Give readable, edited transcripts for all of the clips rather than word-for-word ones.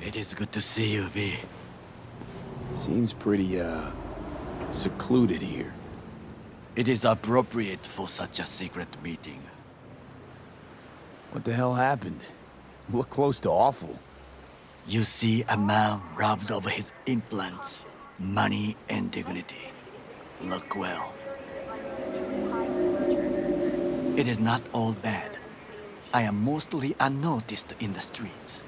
It is good to see you, V. Seems pretty, secluded here. It is appropriate for such a secret meeting. What the hell happened? You look close to awful. You see a man robbed of his implants, money and dignity. Look well. It is not all bad. I am mostly unnoticed in the streets.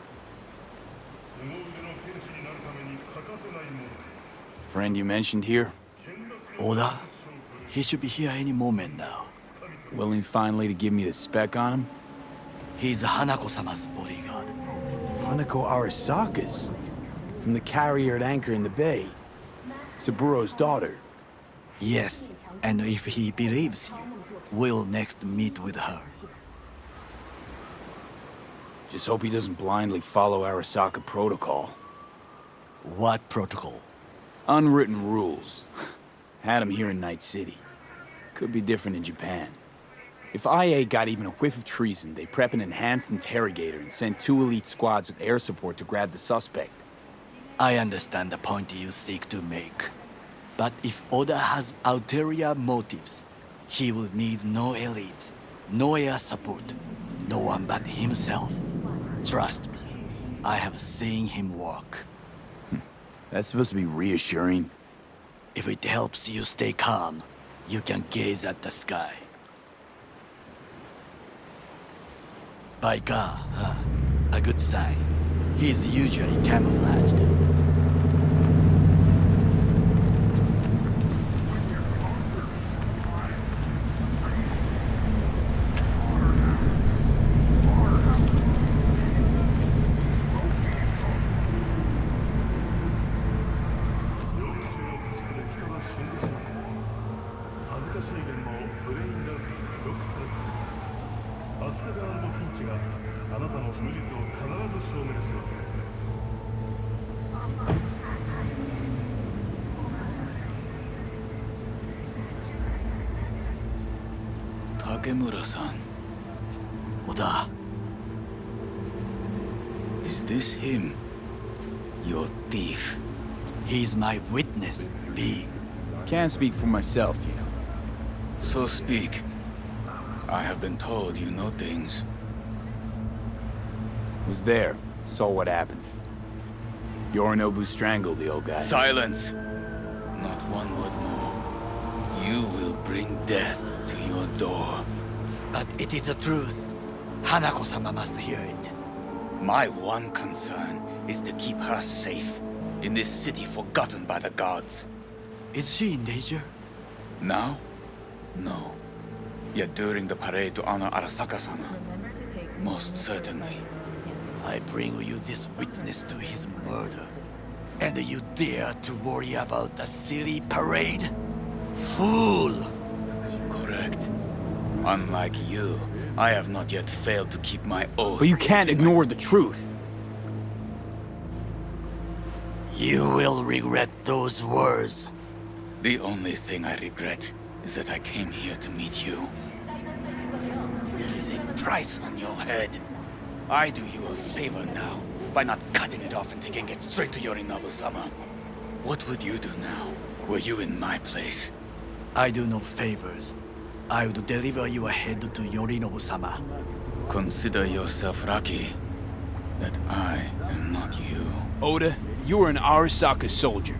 Friend you mentioned here? Oda? He should be here any moment now. Willing finally to give me the spec on him? He's Hanako-sama's bodyguard. Hanako Arasaka's? From the carrier at anchor in the bay. Saburo's daughter. Yes, and if he believes you, we'll next meet with her. Just hope he doesn't blindly follow Arasaka protocol. What protocol? Unwritten rules. Had him here in Night City. Could be different in Japan. If IA got even a whiff of treason, they prep an enhanced interrogator and send 2 elite squads with air support to grab the suspect. I understand the point you seek to make. But if Oda has ulterior motives, he will need no elites, no air support, no one but himself. Trust me, I have seen him work. That's supposed to be reassuring. If it helps you stay calm, you can gaze at the sky. Baika, huh? A good sign. He is usually camouflaged. Takemura-san. Oda, Is this him? Your thief? he's my witness, V. Can't speak for myself, you know. So speak. I have been told you know things. Was there, saw what happened. Yorinobu strangled the old guy. Silence! Not one word more. You will bring death to your door. But it is the truth. Hanako-sama must hear it. My one concern is to keep her safe in this city forgotten by the gods. Is she in danger? Now? No. Yet during the parade to honor Arasaka-sama, most certainly. I bring you this witness to his murder. And you dare to worry about the silly parade? Fool! Correct. Unlike you, I have not yet failed to keep my oath. But you can't ignore the truth. You will regret those words. The only thing I regret is that I came here to meet you. There is a price on your head. I do you a favor now by not cutting it off and taking it straight to Yorinobu-sama. What would you do now, were you in my place? I do no favors. I would deliver your head to Yorinobu-sama. Consider yourself lucky that I am not you. Oda, you are an Arasaka soldier.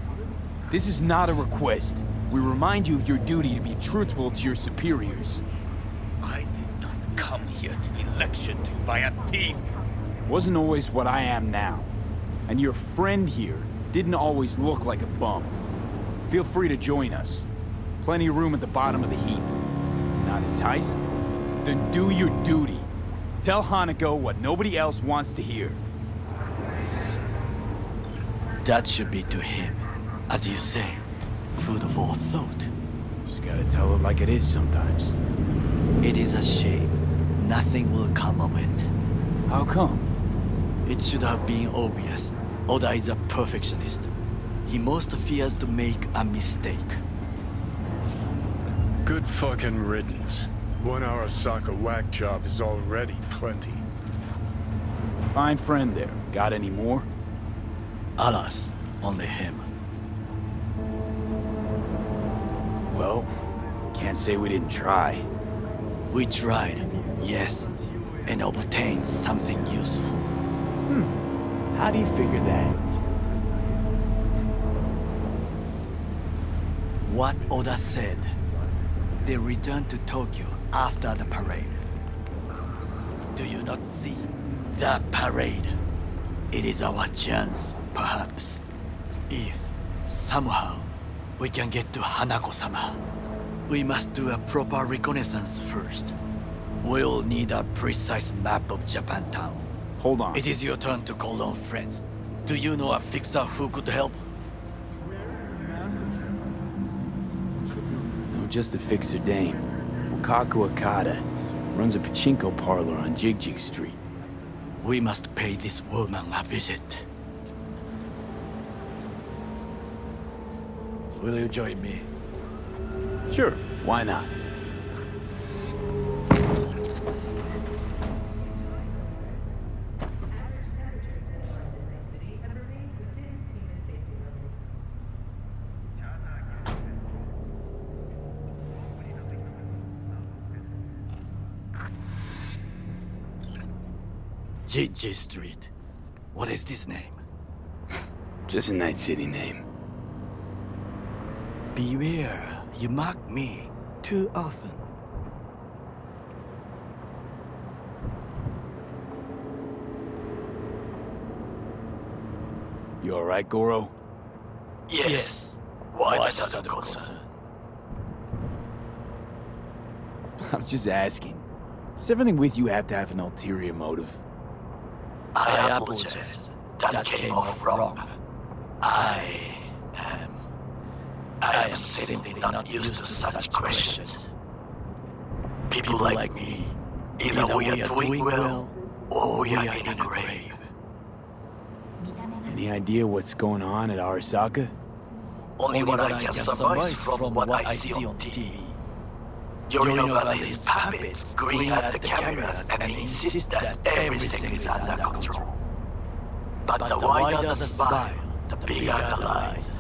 This is not a request. We remind you of your duty to be truthful to your superiors. I did not come here to be lectured to by a thief. Wasn't always what I am now. And your friend here didn't always look like a bum. Feel free to join us. Plenty of room at the bottom of the heap. Not enticed? Then do your duty. Tell Hanako what nobody else wants to hear. That should be to him. As you say, food for thought. Just gotta tell it like it is sometimes. It is a shame. Nothing will come of it. How come? It should have been obvious. Oda is a perfectionist. He most fears to make a mistake. Good fucking riddance. One Arasaka whack job is already plenty. Fine friend there. Got any more? Alas, only him. Well, can't say we didn't try. We tried, yes, and obtained something useful. How do you figure that? What Oda said. They returned to Tokyo after the parade. Do you not see? The parade. It is our chance, perhaps. If, somehow, we can get to Hanako-sama. We must do a proper reconnaissance first. We'll need a precise map of Japantown. Hold on. It is your turn to call on friends. Do you know a fixer who could help? No, just a fixer dame. Wakaku Akata runs a pachinko parlor on Jig Street. We must pay this woman a visit. Will you join me? Sure, why not? Jig Street. What is this name? Just a Night City name. Beware, you mock me too often. You alright, Goro? Yes. Why is that a concern? I'm just asking. Does everything with you have to have an ulterior motive? I apologize. That came off wrong. I am simply not used to such questions. People like me, either we are doing well, or we are in a grave. Any idea what's going on at Arasaka? Only what I can surmise from what I see on TV. Yorinobu and his puppets grin at the cameras and insist that everything is under control. But the wider the smile, the bigger the lies.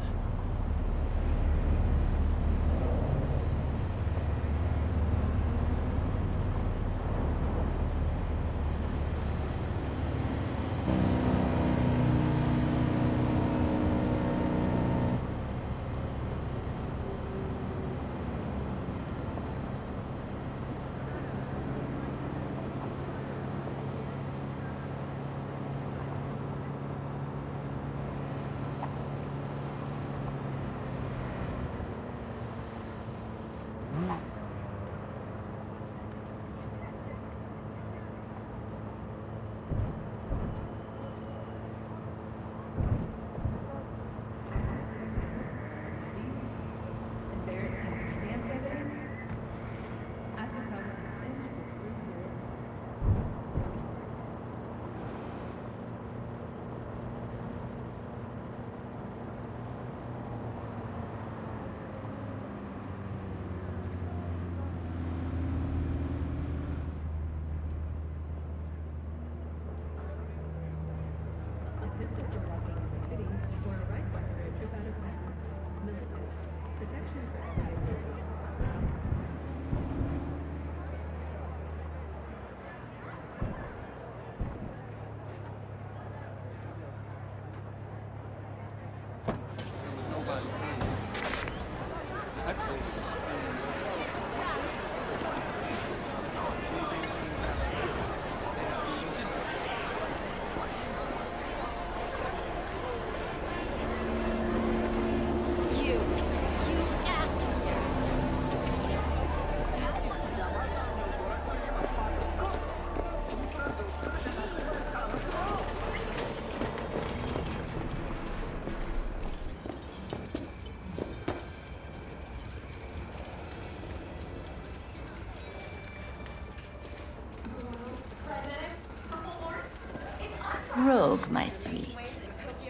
Rogue, my sweet.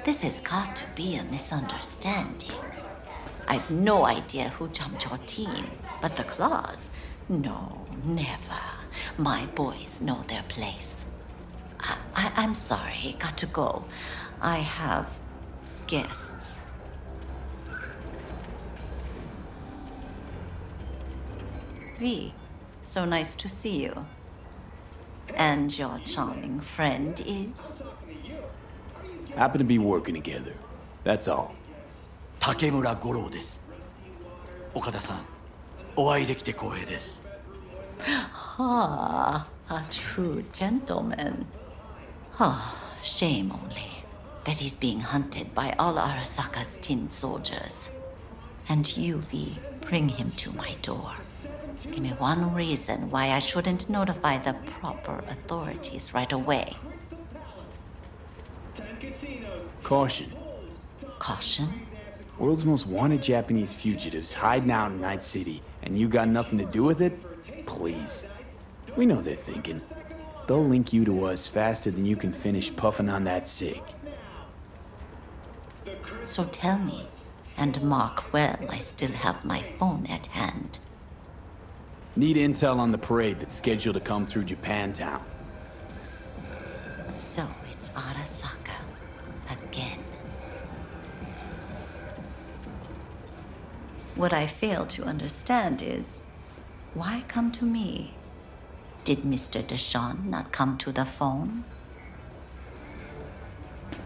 This has got to be a misunderstanding. I've no idea who jumped your team, but the claws? No, never. My boys know their place. I'm sorry, got to go. I have guests. V, so nice to see you. And your charming friend is? Happen to be working together. That's all. 竹村五郎です。岡田さん、お会いできて光栄です。Ah, a true gentleman. Ah, shame only that he's being hunted by all Arasaka's tin soldiers. And you, V, bring him to my door. Give me one reason why I shouldn't notify the proper authorities right away. 10 casinos, Caution. Caution? World's most wanted Japanese fugitives hiding out in Night City, and you got nothing to do with it? Please. We know they're thinking. They'll link you to us faster than you can finish puffing on that cig. So tell me, and mark well I still have my phone at hand. Need intel on the parade that's scheduled to come through Japantown. So it's Arasaka again. What I fail to understand is, why come to me? Did Mr. Deshawn not come to the phone?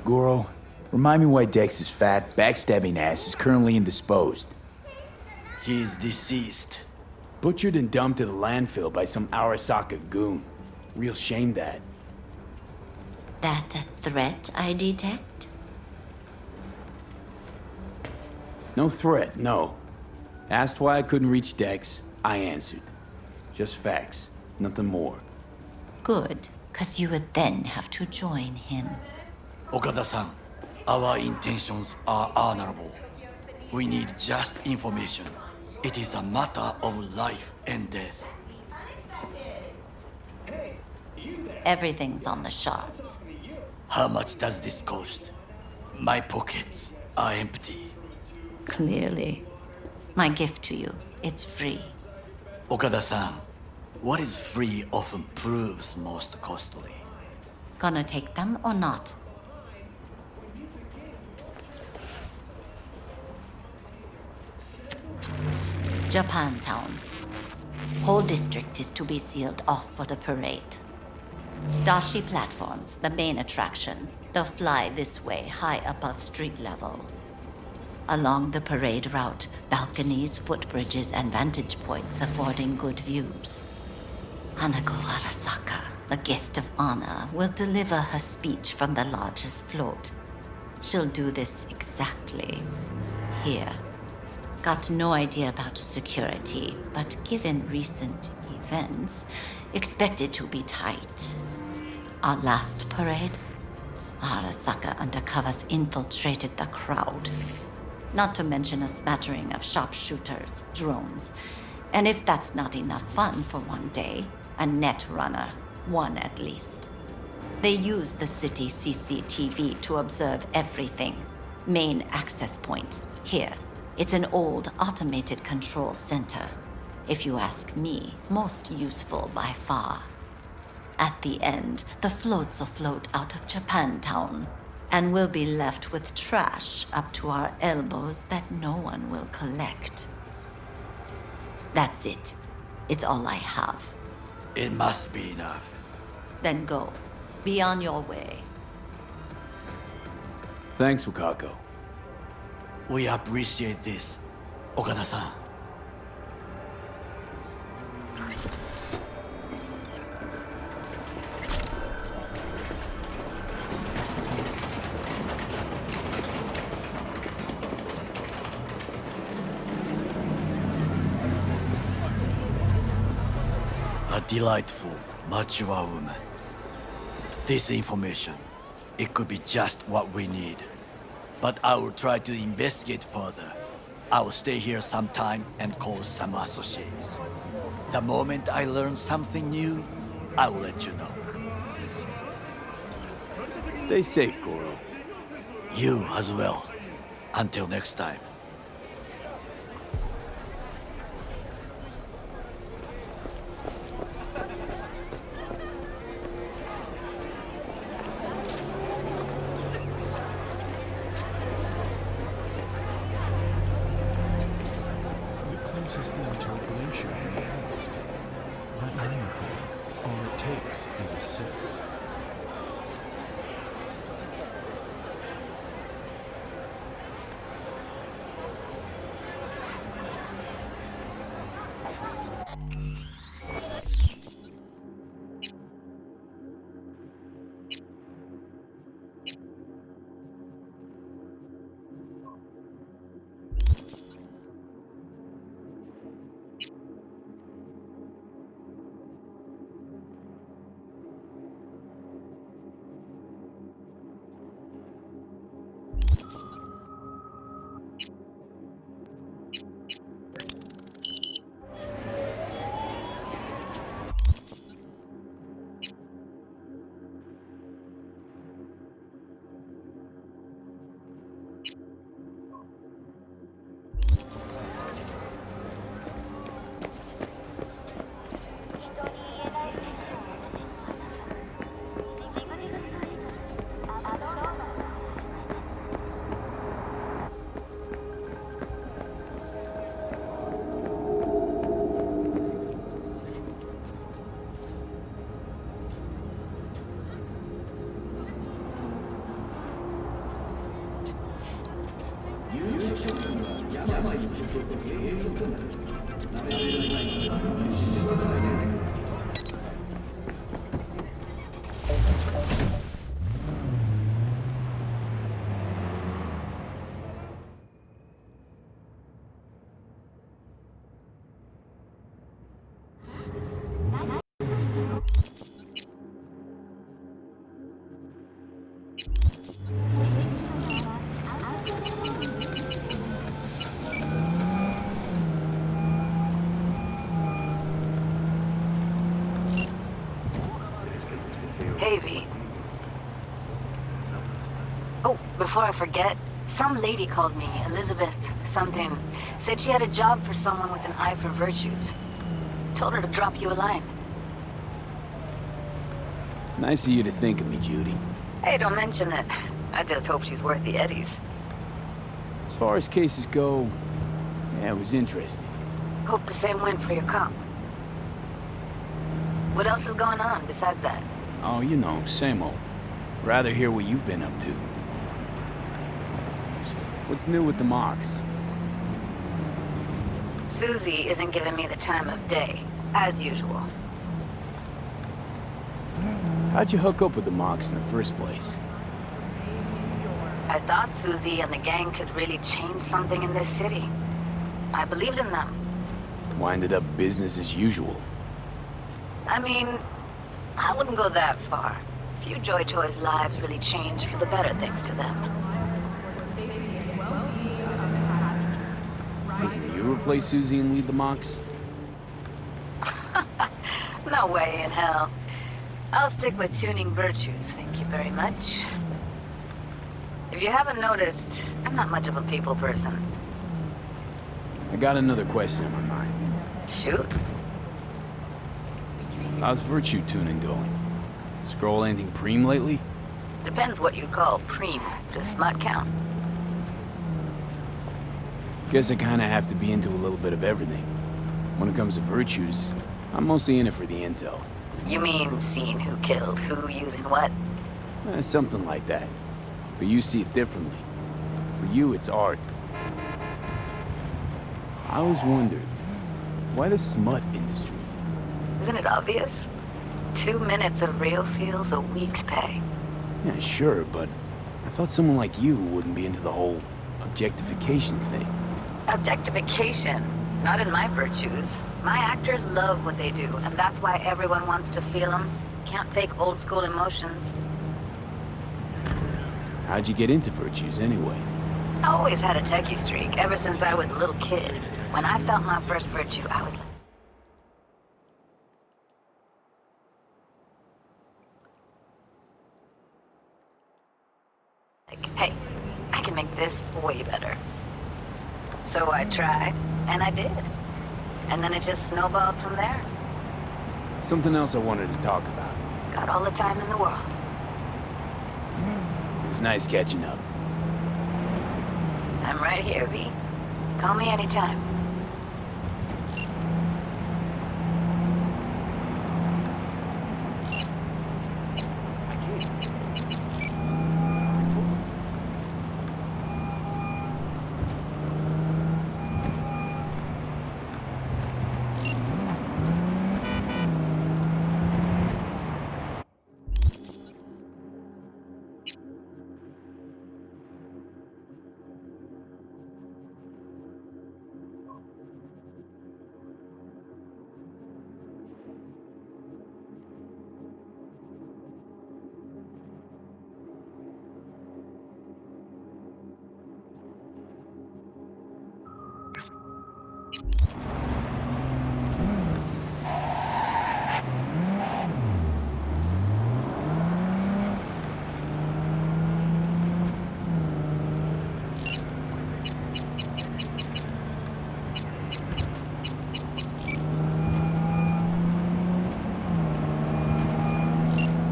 Goro, remind me why Dex's fat, backstabbing ass is currently indisposed. He is deceased. Butchered and dumped at a landfill by some Arasaka goon. Real shame that. That a threat I detect? No threat, no. Asked why I couldn't reach Dex, I answered. Just facts, nothing more. Good, 'cause you would then have to join him. Okada-san, our intentions are honorable. We need just information. It is a matter of life and death. Everything's on the shards. How much does this cost? My pockets are empty. Clearly. My gift to you, it's free. Okada-san, what is free often proves most costly. Gonna take them or not? Japantown. Whole district is to be sealed off for the parade. Dashi platforms, the main attraction. They'll fly this way, high above street level. Along the parade route, balconies, footbridges, and vantage points affording good views. Hanako Arasaka, the guest of honor, will deliver her speech from the largest float. She'll do this exactly here. Got no idea about security, but given recent events, expect it to be tight. Our last parade, Arasaka undercovers infiltrated the crowd. Not to mention a smattering of sharpshooters, drones, and if that's not enough fun for one day, a net runner, one at least. They use the city CCTV to observe everything. Main access point, here. It's an old automated control center. If you ask me, most useful by far. At the end, the floats will float out of Japantown, and we'll be left with trash up to our elbows that no one will collect. That's it. It's all I have. It must be enough. Then go. Be on your way. Thanks, Wakako. We appreciate this, Okada-san. A delightful, mature woman. This information, it could be just what we need. But I will try to investigate further. I will stay here some time and call some associates. The moment I learn something new, I will let you know. Stay safe, Goro. You as well. Until next time. Hey, V. Oh, before I forget, some lady called me, Elizabeth something. Said she had a job for someone with an eye for virtues. Told her to drop you a line. It's nice of you to think of me, Judy. Hey, don't mention it. I just hope she's worth the eddies. As far as cases go, yeah, it was interesting. Hope the same went for your comp. What else is going on besides that? Oh, you know, same old. Rather hear what you've been up to. What's new with the mocks? Susie isn't giving me the time of day, as usual. How'd you hook up with the mocks in the first place? I thought Susie and the gang could really change something in this city. I believed in them. Winded up business as usual. I mean, I wouldn't go that far. Few Joy Toys' lives really change for the better thanks to them. Couldn't you replace Susie and lead the mocks? No way in hell. I'll stick with tuning virtues, thank you very much. If you haven't noticed, I'm not much of a people person. I got another question in my mind. Shoot. How's virtue tuning going? Scroll anything preem lately? Depends what you call preem. Does smut count? Guess I kinda have to be into a little bit of everything. When it comes to virtues, I'm mostly in it for the intel. You mean seeing who killed who using what? Something like that. But you see it differently. For you, it's art. I always wondered, why the smut industry? Isn't it obvious? 2 minutes of real feels a week's pay. Yeah, sure, but I thought someone like you wouldn't be into the whole objectification thing. Objectification? Not in my virtues. My actors love what they do, and that's why everyone wants to feel them. Can't fake old school emotions. How'd you get into virtues anyway? I always had a techie streak, ever since I was a little kid. When I felt my first virtue, I was like, hey, I can make this way better. So I tried, and I did. And then it just snowballed from there. Something else I wanted to talk about. Got all the time in the world. It was nice catching up. I'm right here, V. Call me anytime.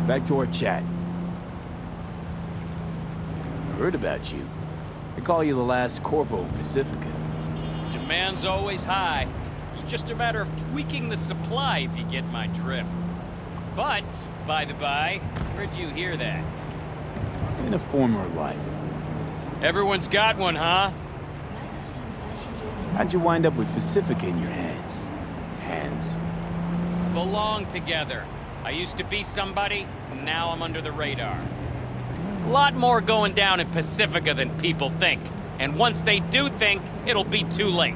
Back to our chat. I heard about you. They call you the last Corpo Pacifica. Demand's always high. It's just a matter of tweaking the supply, if you get my drift. But, by the by, where'd you hear that? In a former life. Everyone's got one, huh? How'd you wind up with Pacifica in your hands? Hands. Belong together. I used to be somebody, and now I'm under the radar. A lot more going down in Pacifica than people think. And once they do think, it'll be too late.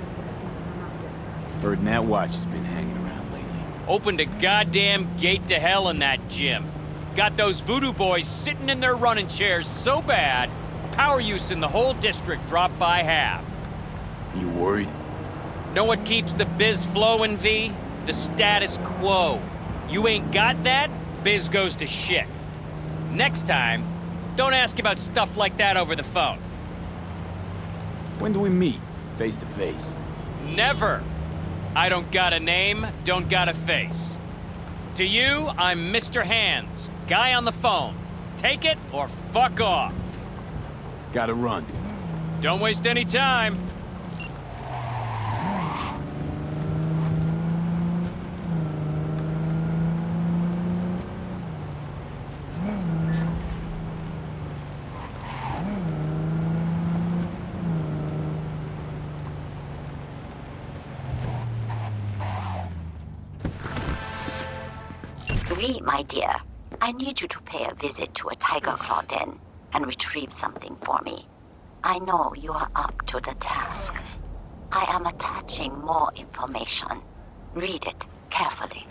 Heard Nat Watch has been hanging around lately. Opened a goddamn gate to hell in that gym. Got those voodoo boys sitting in their running chairs so bad, power use in the whole district dropped by half. You worried? Know what keeps the biz flowing, V? The status quo. You ain't got that, biz goes to shit. Next time, don't ask about stuff like that over the phone. When do we meet? Face to face? Never. I don't got a name, don't got a face. To you, I'm Mr. Hands, guy on the phone. Take it or fuck off. Gotta run. Don't waste any time. V, my dear, I need you to pay a visit to a tiger claw den and retrieve something for me. I know you are up to the task. I am attaching more information. Read it carefully.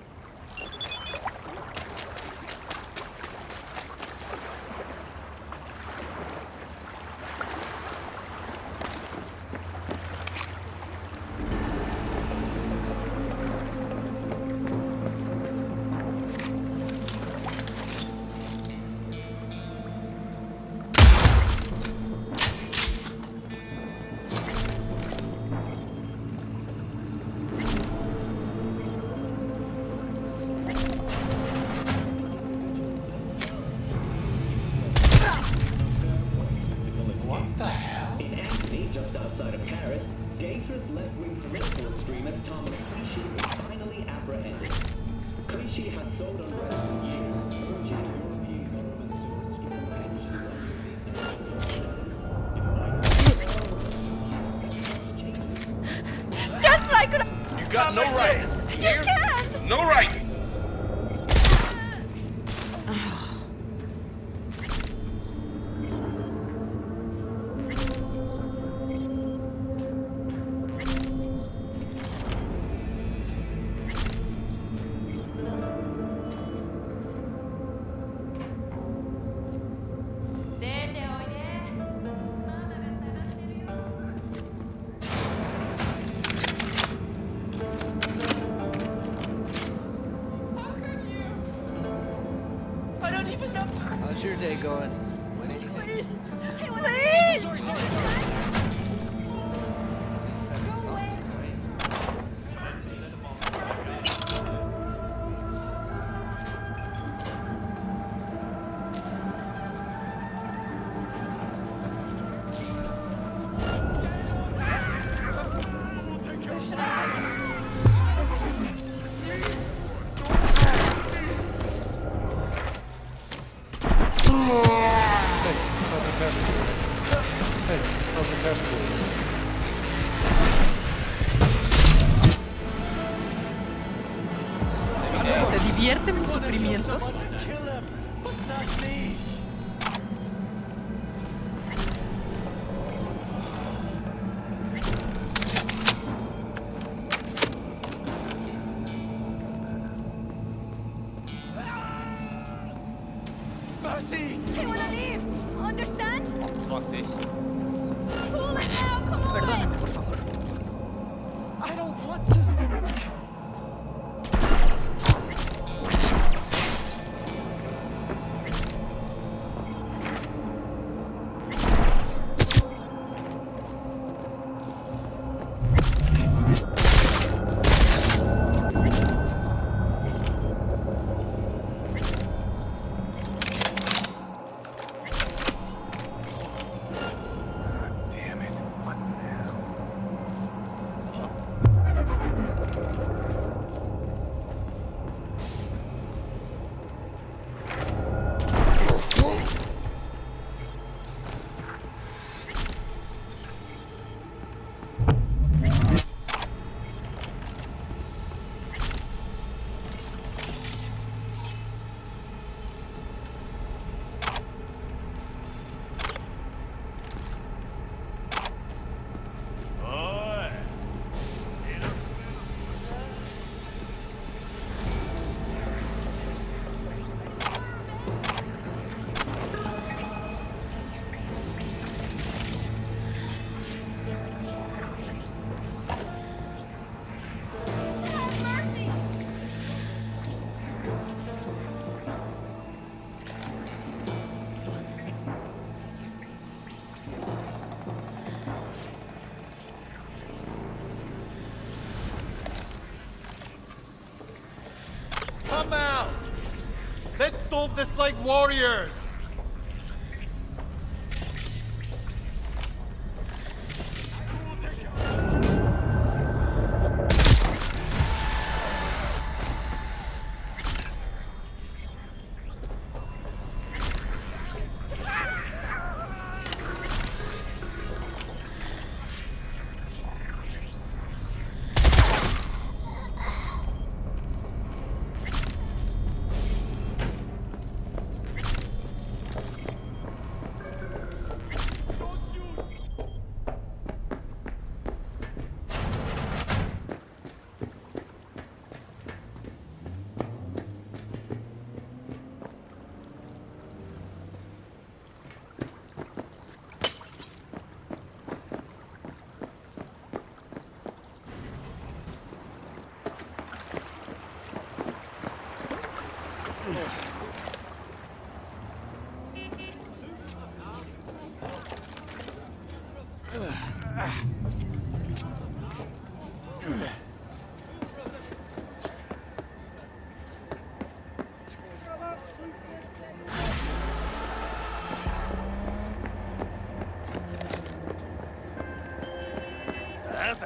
Just outside of Paris, dangerous left-wing political extremist Thomas Clichy was finally apprehended. Clichy has sowed unrest for years, urging European governments to restore actions. Just like You got no right. you can't. No right. How's your day going? Please. Sorry. ¿Te divierte mi sufrimiento? Mercy! Hey, wanna leave? Understand? Fuck this. Cool it now, come on! Perdóname, por favor. I don't want to. Damn it. What now? Come out! Let's solve this like warriors!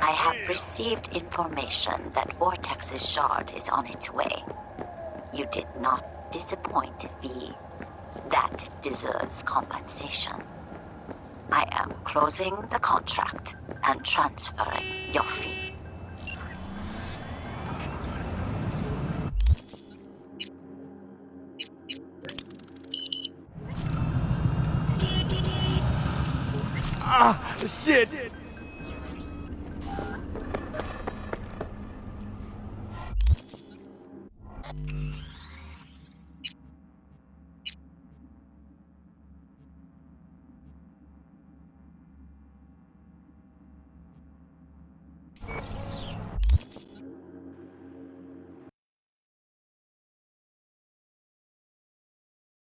I have received information that Vortex's shard is on its way. You did not disappoint, V. That deserves compensation. I am closing the contract and transferring your fee. Ah, shit!